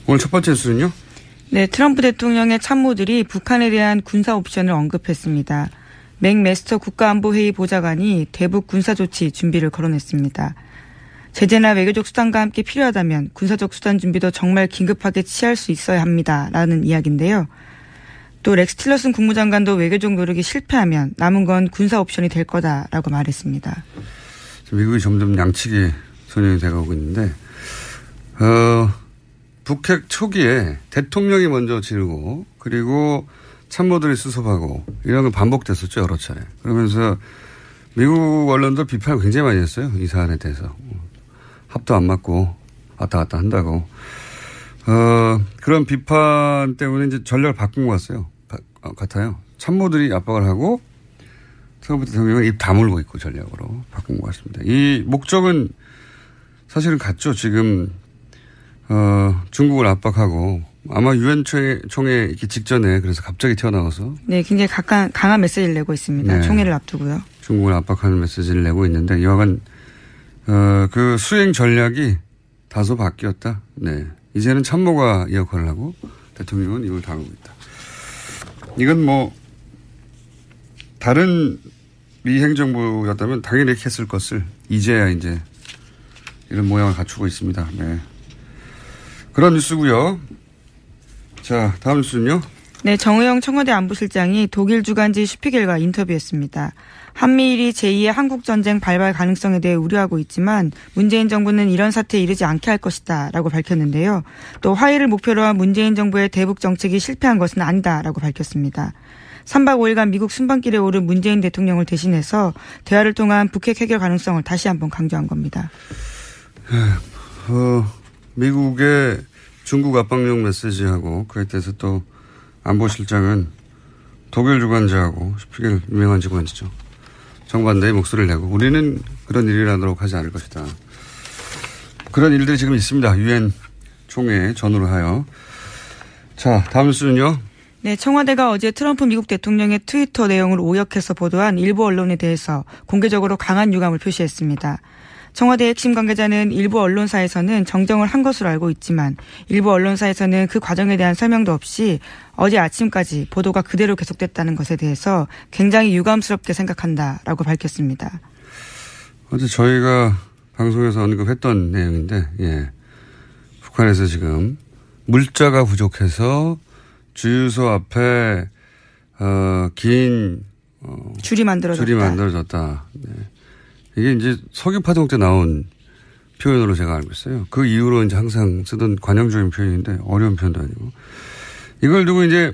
오늘 첫 번째 뉴스는요? 네, 트럼프 대통령의 참모들이 북한에 대한 군사 옵션을 언급했습니다. 맥메스터 국가안보회의 보좌관이 대북 군사조치 준비를 거론했습니다. 제재나 외교적 수단과 함께 필요하다면 군사적 수단 준비도 정말 긴급하게 취할 수 있어야 합니다라는 이야기인데요. 또 렉스 틸러슨 국무장관도 외교적 노력이 실패하면 남은 건 군사 옵션이 될 거다라고 말했습니다. 미국이 점점 양측이 선행이 돼가고 있는데 북핵 초기에 대통령이 먼저 지르고 그리고 참모들이 수습하고 이런 건 반복됐었죠. 여러 차례. 그러면서 미국 언론도 비판을 굉장히 많이 했어요. 이 사안에 대해서. 합도 안 맞고 왔다 갔다 한다고. 그런 비판 때문에 이제 전략을 바꾼 것 같아요. 참모들이 압박을 하고 트럼프 대통령은 입 다물고 있고 전략으로 바꾼 것 같습니다. 이 목적은 사실은 같죠. 지금 중국을 압박하고 아마 유엔 총회 있기 직전에 그래서 갑자기 튀어나와서 네, 굉장히 강한 메시지를 내고 있습니다. 네. 총회를 앞두고요. 중국을 압박하는 메시지를 내고 있는데 이와간 그 수행 전략이 다소 바뀌었다. 네, 이제는 참모가 이 역할을 하고 대통령은 이걸 당하고 있다. 이건 뭐 다른 미 행정부였다면 당연히 이렇게 했을 것을 이제야 이제 이런 모양을 갖추고 있습니다. 네. 그런 뉴스고요. 자, 다음 뉴스는요. 네, 정의용 청와대 안보실장이 독일 주간지 슈피겔과 인터뷰했습니다. 한미일이 제2의 한국전쟁 발발 가능성에 대해 우려하고 있지만 문재인 정부는 이런 사태에 이르지 않게 할 것이다 라고 밝혔는데요. 또 화해를 목표로 한 문재인 정부의 대북 정책이 실패한 것은 아니다 라고 밝혔습니다. 3박 5일간 미국 순방길에 오른 문재인 대통령을 대신해서 대화를 통한 북핵 해결 가능성을 다시 한번 강조한 겁니다. 미국의 중국 압박용 메시지하고 그에 대해서 또 안보실장은 독일 주간지하고 슈피겔 유명한 주간지죠. 정반대의 목소리를 내고 우리는 그런 일을 하도록 하지 않을 것이다. 그런 일들이 지금 있습니다. 유엔 총회 전후로 하여. 자, 다음 뉴스는요. 네, 청와대가 어제 트럼프 미국 대통령의 트위터 내용을 오역해서 보도한 일부 언론에 대해서 공개적으로 강한 유감을 표시했습니다. 청와대 핵심 관계자는 일부 언론사에서는 정정을 한 것으로 알고 있지만 일부 언론사에서는 그 과정에 대한 설명도 없이 어제 아침까지 보도가 그대로 계속됐다는 것에 대해서 굉장히 유감스럽게 생각한다라고 밝혔습니다. 어제 저희가 방송에서 언급했던 내용인데, 예. 북한에서 지금 물자가 부족해서 주유소 앞에 긴 줄이 만들어졌다. 네. 이게 이제 석유파동 때 나온 표현으로 제가 알고 있어요. 그 이후로 이제 항상 쓰던 관용적인 표현인데 어려운 표현도 아니고. 이걸 두고 이제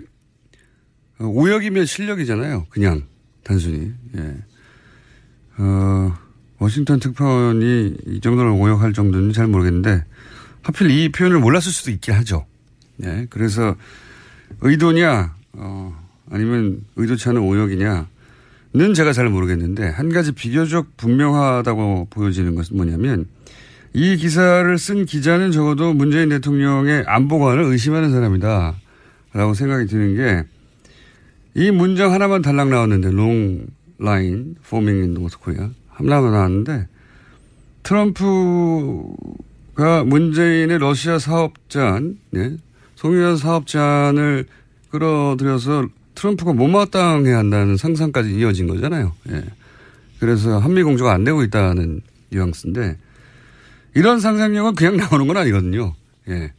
오역이면 실력이잖아요. 그냥 단순히. 예. 워싱턴 특파원이 이 정도로 오역할 정도는 잘 모르겠는데 하필 이 표현을 몰랐을 수도 있긴 하죠. 예. 그래서 의도냐 아니면 의도치 않은 오역이냐 는 제가 잘 모르겠는데 한 가지 비교적 분명하다고 보여지는 것은 뭐냐면 이 기사를 쓴 기자는 적어도 문재인 대통령의 안보관을 의심하는 사람이다 라고 생각이 드는 게 이 문장 하나만 달랑 나왔는데 long line forming in North Korea 하나만 나왔는데 트럼프가 문재인의 러시아 사업잔 송유한 사업잔을 끌어들여서 트럼프가 못마땅해야 한다는 상상까지 이어진 거잖아요. 예. 그래서 한미공조가 안 되고 있다는 뉘앙스인데 이런 상상력은 그냥 나오는 건 아니거든요. 예.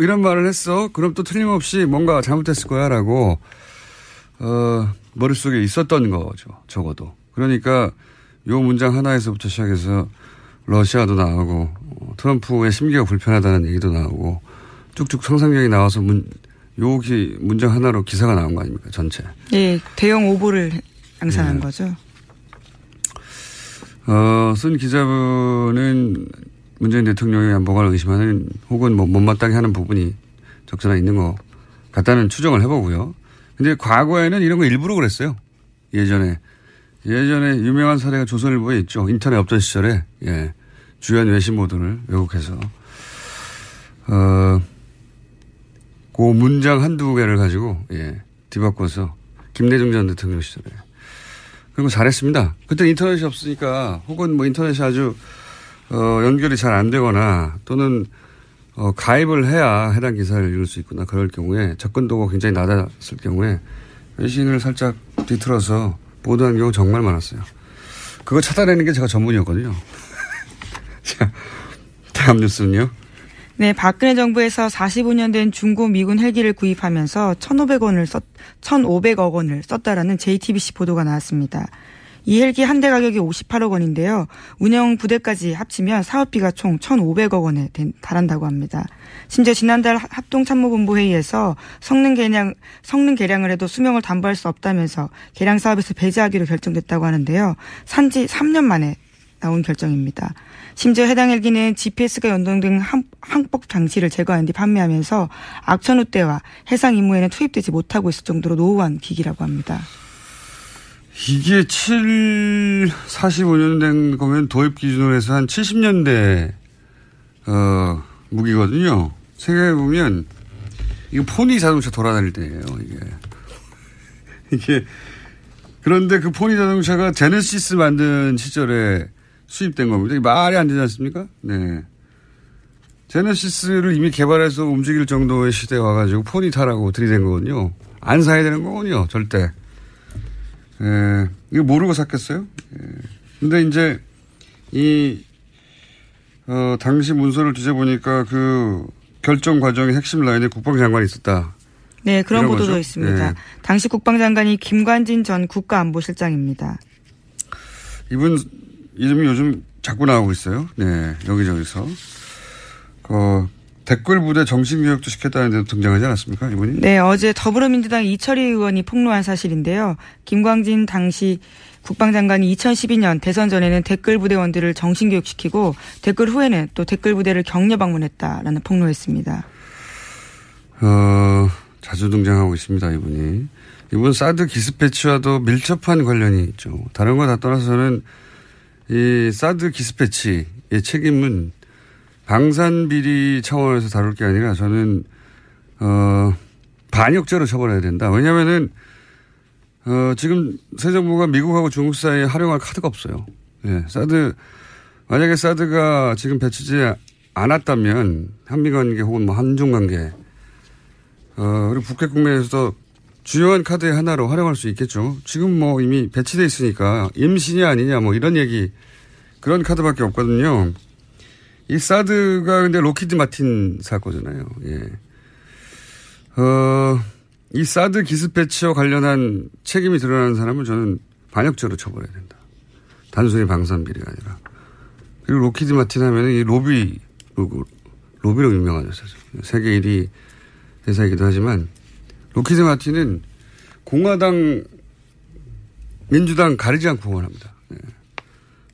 이런 말을 했어. 그럼 또 틀림없이 뭔가 잘못했을 거야 라고 머릿속에 있었던 거죠. 적어도. 그러니까 요 문장 하나에서부터 시작해서 러시아도 나오고 트럼프의 심기가 불편하다는 얘기도 나오고 쭉쭉 상상력이 나와서 문장 하나로 기사가 나온 거 아닙니까? 전체. 네. 대형 오보를 양산한 네. 거죠. 쓴 기자분은 문재인 대통령의 안보관을 의심하는 혹은 뭐 못마땅해 하는 부분이 적절하 있는 것 같다는 추정을 해보고요. 근데 과거에는 이런 거 일부러 그랬어요. 예전에 유명한 사례가 조선일보에 있죠. 인터넷 없던 시절에 예. 주요한 외신 보도를 왜곡해서 그 문장 한두 개를 가지고, 예, 뒤바꿔서, 김대중 전 대통령 시절에. 그리고 잘했습니다. 그때 인터넷이 없으니까, 혹은 뭐 인터넷이 아주, 연결이 잘 안 되거나, 또는, 가입을 해야 해당 기사를 읽을 수 있구나. 그럴 경우에 접근도가 굉장히 낮았을 경우에 외신을 살짝 뒤틀어서 보도한 경우 정말 많았어요. 그거 찾아내는 게 제가 전문이었거든요. 자, 다음 뉴스는요. 네, 박근혜 정부에서 45년 된 중고 미군 헬기를 구입하면서 1,500억 원을 썼다라는 JTBC 보도가 나왔습니다. 이 헬기 한 대 가격이 58억 원인데요. 운영 부대까지 합치면 사업비가 총 1,500억 원에 달한다고 합니다. 심지어 지난달 합동참모본부 회의에서 성능 개량을 해도 수명을 담보할 수 없다면서 개량 사업에서 배제하기로 결정됐다고 하는데요. 산지 3년 만에 나온 결정입니다. 심지어 해당 헬기는 GPS가 연동된 항법 장치를 제거한 뒤 판매하면서 악천 후대와 해상 임무에는 투입되지 못하고 있을 정도로 노후한 기기라고 합니다. 이게 45년 된 거면 도입 기준으로 해서 한 70년대 무기거든요. 생각해 보면 이거 포니 자동차 돌아다닐 때예요. 이게 그런데 그 포니 자동차가 제네시스 만든 시절에 수입된 겁니다. 이게 말이 안 되지 않습니까? 네. 제네시스를 이미 개발해서 움직일 정도의 시대에 와가지고 포니 타라고 들이댄 거거든요. 안 사야 되는 거군요. 절대. 이거 모르고 샀겠어요? 근데 이제 당시 문서를 뒤져보니까 그 결정 과정의 핵심 라인에 국방장관이 있었다. 네, 그런 보도도 거죠? 있습니다. 당시 국방장관이 김관진 전 국가안보실장입니다. 이분 이름이 요즘 자꾸 나오고 있어요. 네, 여기저기서. 댓글 부대 정신교육도 시켰다는 데도 등장하지 않았습니까? 이분이? 네, 어제 더불어민주당 이철희 의원이 폭로한 사실인데요. 김광진 당시 국방장관이 2012년 대선 전에는 댓글 부대원들을 정신교육시키고 댓글 후에는 또 댓글 부대를 격려 방문했다라는 폭로했습니다. 자주 등장하고 있습니다. 이분 사드 기습배치와도 밀접한 관련이 있죠. 다른 거 다 떠나서는 이 사드 기습배치의 책임은 방산비리 차원에서 다룰 게 아니라 저는 반역죄로 처벌해야 된다. 왜냐하면은 지금 새 정부가 미국하고 중국 사이에 활용할 카드가 없어요. 예, 만약에 사드가 지금 배치지 않았다면 한미 관계 혹은 뭐 한중 관계 그리고 북핵 국면에서도 주요한 카드의 하나로 활용할 수 있겠죠. 지금 뭐 이미 배치돼 있으니까 임신이 아니냐 뭐 이런 얘기 그런 카드밖에 없거든요. 이 사드가 근데 로키드 마틴 사 거잖아요. 예. 이 사드 기습 배치와 관련한 책임이 드러나는 사람은 저는 반역죄로 처벌해야 된다. 단순히 방산비리가 아니라. 그리고 로키드 마틴 하면은 이 로비로 유명하죠. 세계 1위 회사이기도 하지만 로키드 마틴은 공화당, 민주당 가리지 않고 응원합니다. 예.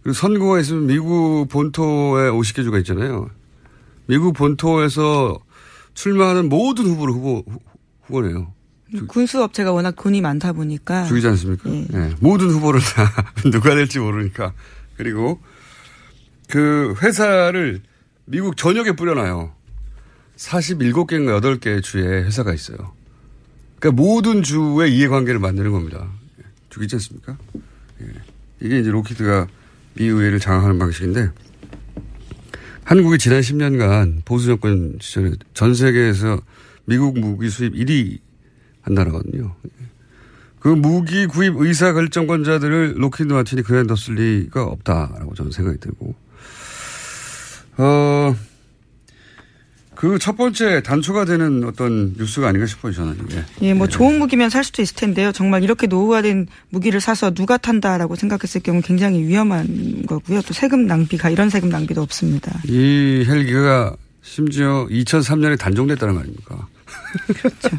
그리고 선거가 있으면 미국 본토에 50개 주가 있잖아요. 미국 본토에서 출마하는 모든 후보를 후보네요. 군수업체가 워낙 돈이 많다 보니까. 죽이지 않습니까? 예. 네. 모든 후보를 다 누가 될지 모르니까. 그리고 그 회사를 미국 전역에 뿌려놔요. 47개인가 8개 주에 회사가 있어요. 그러니까 모든 주의 이해관계를 만드는 겁니다. 죽이지 않습니까? 예. 이게 이제 로키드가 미 의회를 장악하는 방식인데 한국이 지난 10년간 보수 정권 시절에 전 세계에서 미국 무기 수입 1위 한 나라거든요. 그 무기 구입 의사 결정권자들을 로키드 마틴이 그랜뒀을 리가 없다라고 저는 생각이 들고 그 첫 번째 단초가 되는 어떤 뉴스가 아닌가 싶어요, 저는 이게. 예, 뭐 좋은 무기면 살 수도 있을 텐데요. 정말 이렇게 노후화된 무기를 사서 누가 탄다라고 생각했을 경우 굉장히 위험한 거고요. 또 세금 낭비가 이런 세금 낭비도 없습니다. 이 헬기가 심지어 2003년에 단종됐다는 거 아닙니까? 그렇죠.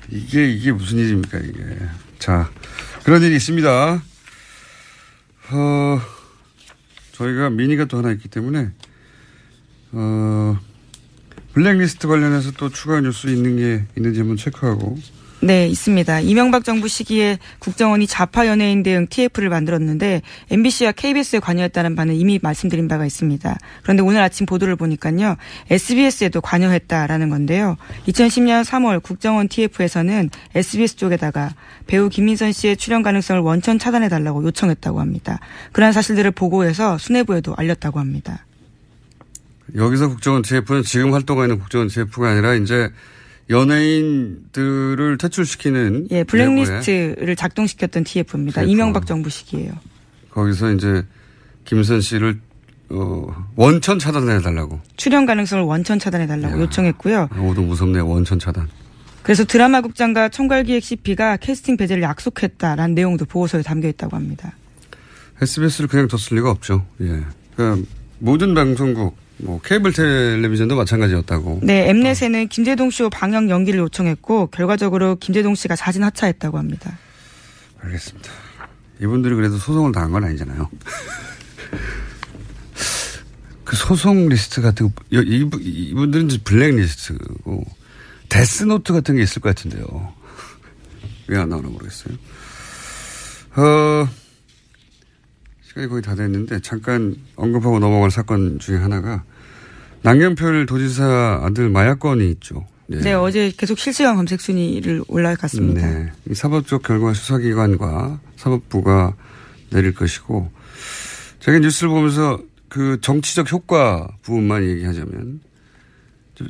이게 무슨 일입니까, 이게. 자, 그런 일이 있습니다. 저희가 미니가 또 하나 있기 때문에 블랙리스트 관련해서 또 추가 뉴스 있는 게 있는지 한번 체크하고. 네, 있습니다. 이명박 정부 시기에 국정원이 좌파 연예인 대응 TF를 만들었는데 MBC와 KBS에 관여했다는 바는 이미 말씀드린 바가 있습니다. 그런데 오늘 아침 보도를 보니까요. SBS에도 관여했다라는 건데요. 2010년 3월 국정원 TF에서는 SBS 쪽에다가 배우 김민선 씨의 출연 가능성을 원천 차단해달라고 요청했다고 합니다. 그러한 사실들을 보고해서 수뇌부에도 알렸다고 합니다. 여기서 국정원 TF는 지금 활동하고 있는 국정원 TF가 아니라 이제 연예인들을 퇴출시키는. 예, 블랙리스트를 작동시켰던 TF입니다. TF. 이명박 정부 시기예요. 거기서 이제 김선 씨를 원천 차단해달라고. 출연 가능성을 원천 차단해달라고 요청했고요. 오도 무섭네요. 원천 차단. 그래서 드라마국장과 총괄기획 CP가 캐스팅 배제를 약속했다라는 내용도 보고서에 담겨 있다고 합니다. SBS를 그냥 뒀을 리가 없죠. 예. 그러니까 모든 방송국, 뭐 케이블 텔레비전도 마찬가지였다고. 네, 엠넷에는 김재동 쇼 방영 연기를 요청했고 결과적으로 김재동 씨가 자진 하차했다고 합니다. 알겠습니다. 이분들이 그래도 소송을 당한 건 아니잖아요. 그 소송 리스트 같은 거, 이분들은 이제 블랙리스트고, 데스노트 같은 게 있을 것 같은데요. 왜 안 나오나 모르겠어요. 시간이 거의 다 됐는데, 잠깐 언급하고 넘어갈 사건 중에 하나가, 남경필 도지사 아들 마약건이 있죠. 네. 네, 어제 계속 실시간 검색 순위를 올라갔습니다. 네. 이 사법적 결과 수사기관과 사법부가 내릴 것이고, 제가 뉴스를 보면서 그 정치적 효과 부분만 얘기하자면,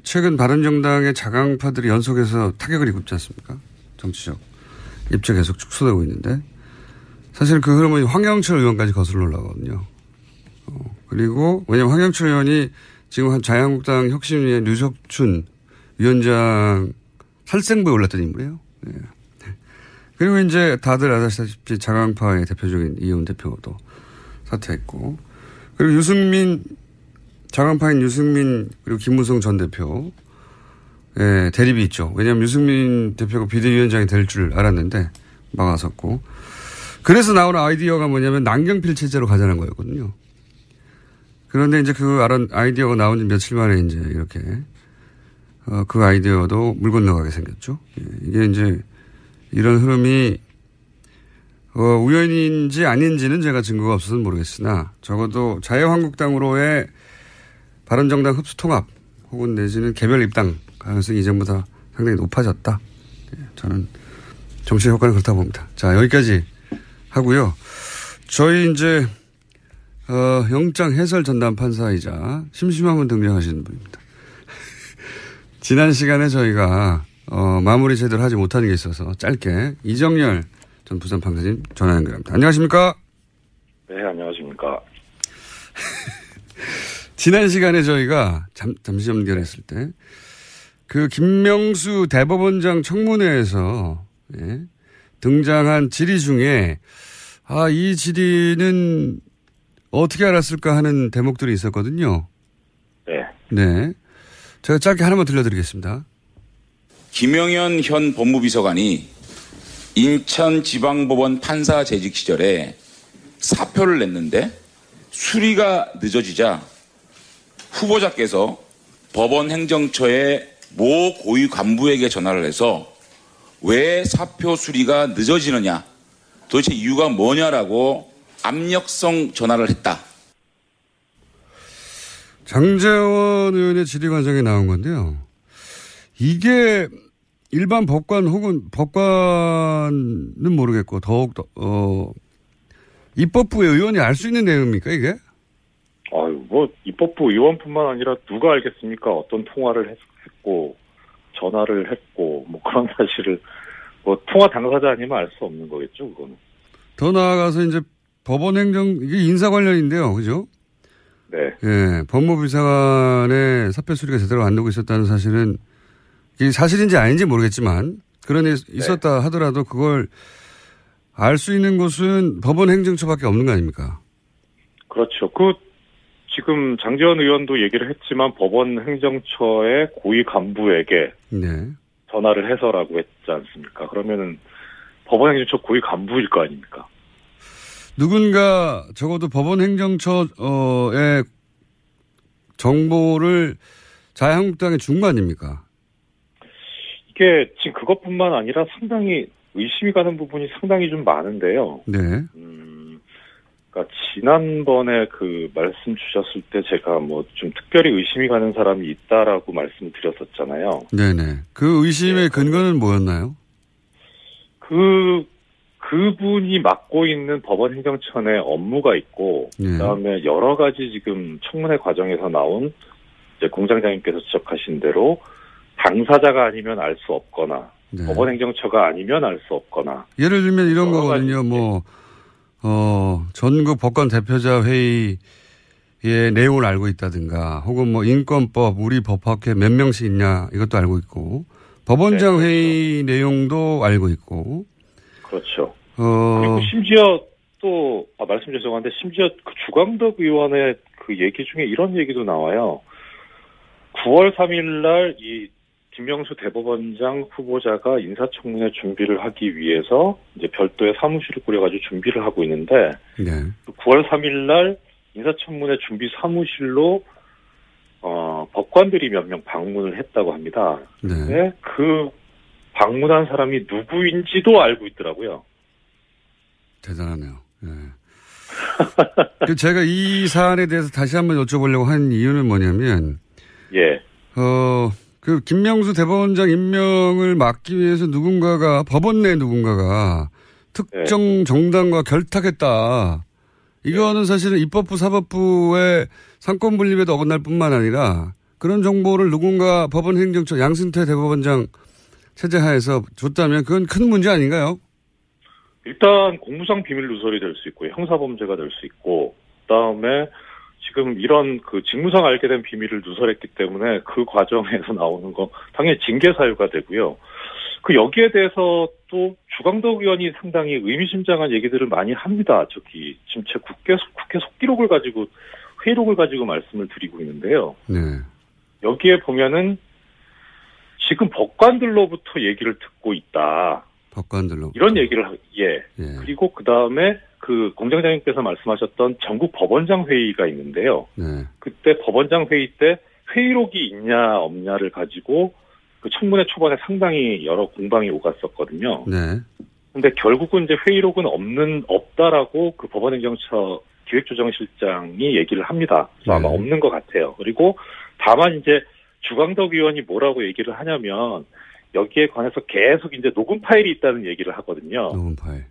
최근 바른정당의 자강파들이 연속해서 타격을 입고 있지 않습니까? 정치적 입장 계속 축소되고 있는데, 사실 그 흐름은 황영철 의원까지 거슬러 올라가거든요. 그리고 왜냐하면 황영철 의원이 지금 한 자유한국당 혁신위의 류석춘 위원장 살생부에 올랐던 인물이에요. 네. 그리고 이제 다들 아시다시피 자강파의 대표적인 이혜훈 대표도 사퇴했고, 그리고 유승민, 자강파인 유승민 그리고 김무성 전 대표 대립이 있죠. 왜냐하면 유승민 대표가 비대위원장이 될 줄 알았는데 막아섰고, 그래서 나오는 아이디어가 뭐냐면 남경필 체제로 가자는 거였거든요. 그런데 이제 그 아이디어가 나온 지 며칠 만에 이제 이렇게 그 아이디어도 물 건너가게 생겼죠. 이게 이제 이런 흐름이 우연인지 아닌지는 제가 증거가 없어서는 모르겠으나 적어도 자유한국당으로의 바른정당 흡수통합 혹은 내지는 개별 입당 가능성이 이전보다 상당히 높아졌다. 저는 정치 효과는 그렇다 봅니다. 자, 여기까지 하고요. 저희 이제 영장 해설 전담 판사이자 심심하면 등장하시는 분입니다. 지난 시간에 저희가 마무리 제대로 하지 못하는 게 있어서 짧게 이정열 전 부산 판사님 전화 연결합니다. 안녕하십니까? 네, 안녕하십니까? 지난 시간에 저희가 잠시 연결했을 때 그 김명수 대법원장 청문회에서 등장한 질의 중에 이 질의는 어떻게 알았을까 하는 대목들이 있었거든요. 네. 네. 제가 짧게 하나만 들려드리겠습니다. 김영현 현 법무비서관이 인천지방법원 판사 재직 시절에 사표를 냈는데 수리가 늦어지자 후보자께서 법원 행정처의 모 고위 간부에게 전화를 해서 왜 사표 수리가 늦어지느냐, 도대체 이유가 뭐냐라고 압력성 전화를 했다. 장제원 의원의 질의 과정에 나온 건데요. 이게 일반 법관 혹은 법관은 모르겠고 더욱더 입법부의 의원이 알 수 있는 내용입니까 이게? 뭐 입법부 의원뿐만 아니라 누가 알겠습니까? 어떤 통화를 했고 전화를 했고 뭐 그런 사실을 뭐 통화 당사자 아니면 알 수 없는 거겠죠, 그거는. 더 나아가서 이제 법원 행정 이게 인사 관련인데요, 그죠? 네. 예, 법무비서관의 사표 수리가 제대로 안 되고 있었다는 사실은 이게 사실인지 아닌지 모르겠지만 그런 일 있었다 하더라도 그걸 알 수 있는 곳은 법원 행정처밖에 없는 거 아닙니까? 그렇죠. 지금 장제원 의원도 얘기를 했지만 법원 행정처의 고위 간부에게 전화를 해서라고 했지 않습니까? 그러면은 법원 행정처 고위 간부일 거 아닙니까? 누군가 적어도 법원 행정처의 정보를 자유한국당에 준 거 아닙니까? 이게 지금 그것뿐만 아니라 상당히 의심이 가는 부분이 상당히 좀 많은데요. 네. 그러니까 지난번에 그 말씀 주셨을 때 제가 뭐 좀 특별히 의심이 가는 사람이 있다라고 말씀드렸었잖아요. 네네. 그 의심의 근거는 뭐였나요? 그분이 맡고 있는 법원 행정처 내 업무가 있고, 그다음에 여러 가지 지금 청문회 과정에서 나온 이제 공장장님께서 지적하신 대로 당사자가 아니면 알 수 없거나 네. 법원 행정처가 아니면 알 수 없거나. 예를 들면 이런 거거든요. 전국 법관 대표자 회의의 내용을 알고 있다든가, 혹은 인권법, 우리 법학회 몇 명씩 있냐, 이것도 알고 있고, 법원장 네, 회의 그렇죠. 내용도 알고 있고. 그렇죠. 그리고 심지어 또, 말씀 죄송한데, 심지어 그 주광덕 의원의 그 얘기 중에 이런 얘기도 나와요. 9월 3일 날 이 김명수 대법원장 후보자가 인사청문회 준비를 하기 위해서 이제 별도의 사무실을 꾸려가지고 준비를 하고 있는데, 네. 9월 3일 날 인사청문회 준비 사무실로 법관들이 몇 명 방문을 했다고 합니다. 네. 그 방문한 사람이 누구인지도 알고 있더라고요. 대단하네요. 네. 제가 이 사안에 대해서 다시 한번 여쭤보려고 한 이유는 뭐냐면, 예. 그 김명수 대법원장 임명을 막기 위해서 법원 내 누군가가 특정 정당과 결탁했다. 이거는 사실은 입법부, 사법부의 상권 분립에도 어긋날 뿐만 아니라 그런 정보를 누군가 법원 행정처 양승태 대법원장 체제 하에서 줬다면 그건 큰 문제 아닌가요? 일단 공무상 비밀 누설이 될 수 있고 형사범죄가 될 수 있고, 그다음에 지금 이런 그 직무상 알게 된 비밀을 누설했기 때문에 그 과정에서 나오는 거 당연히 징계 사유가 되고요. 그 여기에 대해서 또 주광덕 의원이 상당히 의미심장한 얘기들을 많이 합니다. 지금 제 국회 속기록을 가지고, 회의록을 가지고 말씀을 드리고 있는데요. 네. 여기에 보면은 지금 법관들로부터 얘기를 듣고 있다. 법관들로. 이런 얘기를, 예. 그리고 그 다음에 그 공장장님께서 말씀하셨던 전국 법원장 회의가 있는데요. 네. 그때 법원장 회의 때 회의록이 있냐 없냐를 가지고 그 청문회 초반에 상당히 여러 공방이 오갔었거든요. 네. 근데 결국은 이제 회의록은 없다라고 그 법원행정처 기획조정실장이 얘기를 합니다. 그래서 아마 없는 것 같아요. 그리고 다만 이제 주광덕 의원이 뭐라고 얘기를 하냐면 여기에 관해서 계속 이제 녹음 파일이 있다는 얘기를 하거든요. 녹음 파일.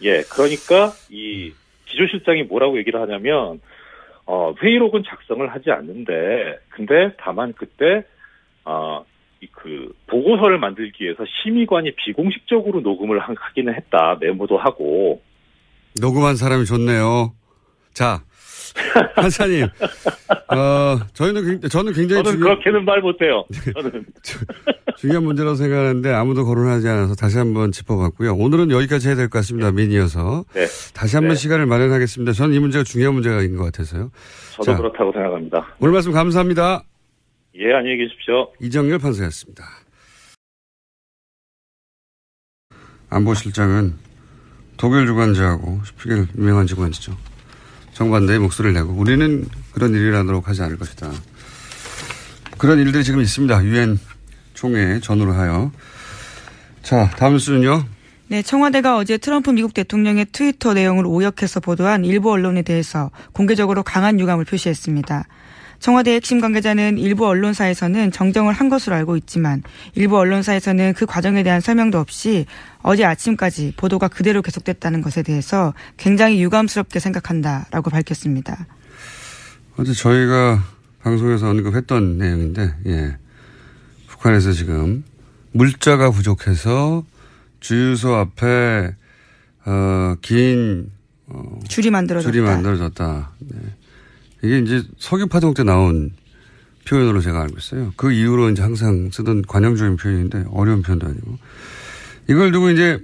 예, 그러니까 이 기조실장이 뭐라고 얘기를 하냐면 회의록은 작성을 하지 않는데, 근데 다만 그때 그 보고서를 만들기 위해서 심의관이 비공식적으로 녹음을 하기는 했다. 메모도 하고. 녹음한 사람이 좋네요. 자, 판사님, 저는 굉장히 그렇게는 말 못해요. 저는 중요한 문제라고 생각하는데 아무도 거론하지 않아서 다시 한번 짚어봤고요. 오늘은 여기까지 해야 될 것 같습니다. 민이어서. 네. 다시 한번 시간을 마련하겠습니다. 저는 이 문제가 중요한 문제인 것 같아서요. 저도 그렇다고 생각합니다. 오늘 말씀 감사합니다. 예, 안녕히 계십시오. 이정열 판사였습니다. 안보실장은 독일 주간지하고 슈피겔 유명한 직원이죠. 정반대의 목소리를 내고 우리는 그런 일을 하도록 하지 않을 것이다. 그런 일들이 지금 있습니다. 유엔 총회 전후로 하여. 자, 다음 뉴스는요. 네, 청와대가 어제 트럼프 미국 대통령의 트위터 내용을 오역해서 보도한 일부 언론에 대해서 공개적으로 강한 유감을 표시했습니다. 청와대 핵심 관계자는 일부 언론사에서는 정정을 한 것으로 알고 있지만 일부 언론사에서는 그 과정에 대한 설명도 없이 어제 아침까지 보도가 그대로 계속됐다는 것에 대해서 굉장히 유감스럽게 생각한다라고 밝혔습니다. 어제 저희가 방송에서 언급했던 내용인데, 북한에서 지금 물자가 부족해서 주유소 앞에 긴 줄이 만들어졌다. 네. 이게 이제 석유 파동 때 나온 표현으로 제가 알고 있어요. 그 이후로 이제 항상 쓰던 관용적인 표현인데 어려운 표현도 아니고. 이걸 두고 이제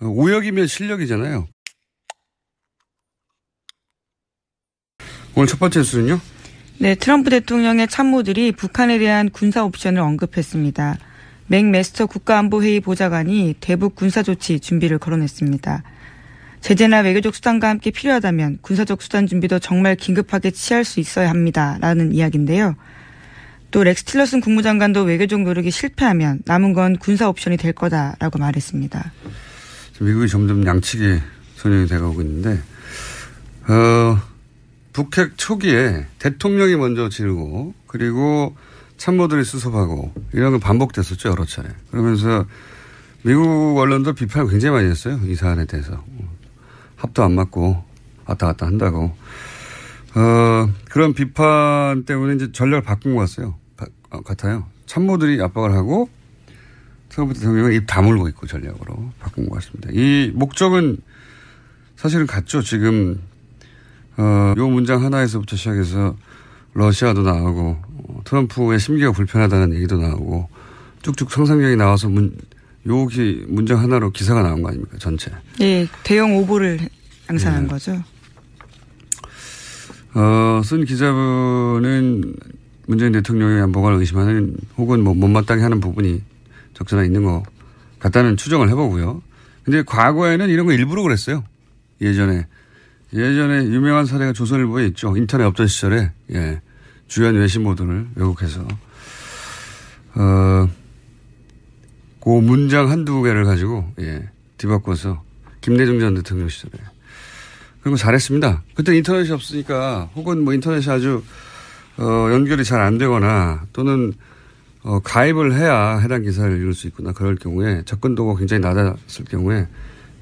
오역이면 실력이잖아요. 오늘 첫 번째 뉴스는요? 네, 트럼프 대통령의 참모들이 북한에 대한 군사 옵션을 언급했습니다. 맥메스터 국가안보회의 보좌관이 대북 군사조치 준비를 거론했습니다. 제재나 외교적 수단과 함께 필요하다면 군사적 수단 준비도 정말 긴급하게 취할 수 있어야 합니다라는 이야기인데요. 또 렉스 틸러슨 국무장관도 외교적 노력이 실패하면 남은 건 군사 옵션이 될 거다라고 말했습니다. 미국이 점점 양측에 선행이 돼가고 있는데 북핵 초기에 대통령이 먼저 지르고 그리고 참모들이 수습하고 이런 건 반복됐었죠. 여러 차례. 그러면서 미국 언론도 비판을 굉장히 많이 했어요. 이 사안에 대해서. 합도 안 맞고 왔다 갔다 한다고. 그런 비판 때문에 이제 전략을 바꾼 것 같아요. 참모들이 압박을 하고 트럼프 대통령은 입 다물고 있고 전략으로 바꾼 것 같습니다. 이 목적은 사실은 같죠. 지금 요 문장 하나에서부터 시작해서 러시아도 나오고 트럼프의 심기가 불편하다는 얘기도 나오고 쭉쭉 상상력이 나와서 문장 하나로 기사가 나온 거 아닙니까? 전체. 예, 대형 오보를 양산한 네. 거죠. 쓴 기자분은 문재인 대통령의 안보관을 의심하는 혹은 뭐 못마땅해 하는 부분이 적잖아 있는 것 같다는 추정을 해보고요. 근데 과거에는 이런 거 일부러 그랬어요. 예전에 유명한 사례가 조선일보에 있죠. 인터넷 없던 시절에, 예. 주요한 외신모들을 왜곡해서, 그 문장 한두 개를 가지고, 예. 뒤바꿔서, 김대중 전 대통령 시절에. 그리고 잘했습니다. 그때 인터넷이 없으니까, 혹은 뭐 인터넷이 아주, 연결이 잘 안 되거나, 또는, 가입을 해야 해당 기사를 읽을 수 있구나. 그럴 경우에, 접근도가 굉장히 낮았을 경우에,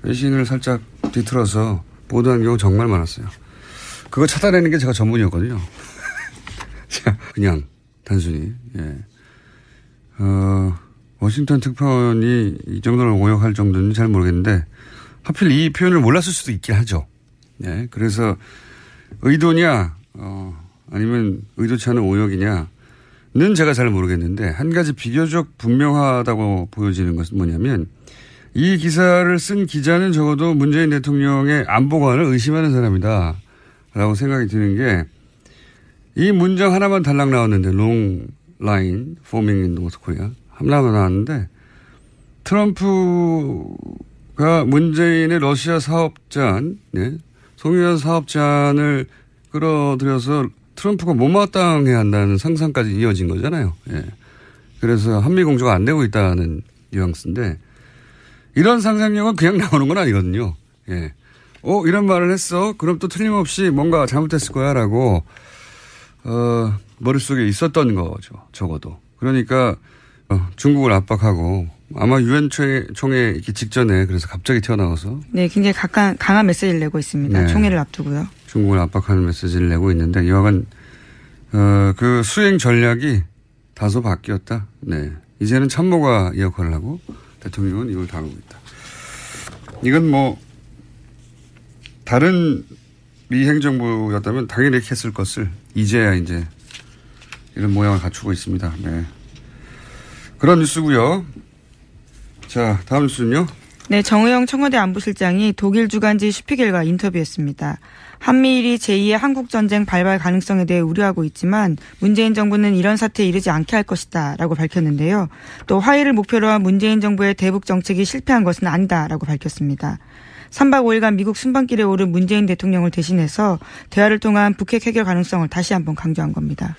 외신을 살짝 뒤틀어서, 보도한 경우 정말 많았어요. 그거 찾아내는 게 제가 전문이었거든요. 그냥 단순히. 예. 워싱턴 특파원이 이 정도로 오역할 정도는 잘 모르겠는데 하필 이 표현을 몰랐을 수도 있긴 하죠. 예. 그래서 의도냐 아니면 의도치 않은 오역이냐는 제가 잘 모르겠는데 한 가지 비교적 분명하다고 보여지는 것은 뭐냐면 이 기사를 쓴 기자는 적어도 문재인 대통령의 안보관을 의심하는 사람이다. 라고 생각이 드는 게 이 문장 하나만 달랑 나왔는데 long line forming in North Korea 하나만 나왔는데 트럼프가 문재인의 러시아 사업잔 송유한 사업잔을 끌어들여서 트럼프가 못마땅해 한다는 상상까지 이어진 거잖아요. 예. 그래서 한미공조가 안 되고 있다는 뉘앙스인데 이런 상상력은 그냥 나오는 건 아니거든요. 예. 이런 말을 했어. 그럼 또 틀림없이 뭔가 잘못했을 거야. 라고, 머릿속에 있었던 거죠. 적어도. 그러니까, 중국을 압박하고 아마 유엔 총회 있기 직전에 그래서 갑자기 튀어나와서. 네, 굉장히 강한 메시지를 내고 있습니다. 네. 총회를 앞두고요. 중국을 압박하는 메시지를 내고 있는데 이와간, 그 수행 전략이 다소 바뀌었다. 네. 이제는 참모가 이 역할을 하고 대통령은 이걸 다루고 있다. 이건 뭐 다른 미 행정부였다면 당연히 이렇게 했을 것을 이제야 이제 이런 모양을 갖추고 있습니다. 네. 그런 뉴스고요. 자, 다음 뉴스는요. 네, 정의용 청와대 안보실장이 독일 주간지 슈피겔과 인터뷰했습니다. 한미일이 제2의 한국전쟁 발발 가능성에 대해 우려하고 있지만 문재인 정부는 이런 사태에 이르지 않게 할 것이다 라고 밝혔는데요. 또 화해를 목표로 한 문재인 정부의 대북 정책이 실패한 것은 아니다 라고 밝혔습니다. 3박 5일간 미국 순방길에 오른 문재인 대통령을 대신해서 대화를 통한 북핵 해결 가능성을 다시 한번 강조한 겁니다.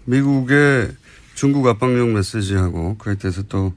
미국의 중국 압박용 메시지하고 그에 대해서 또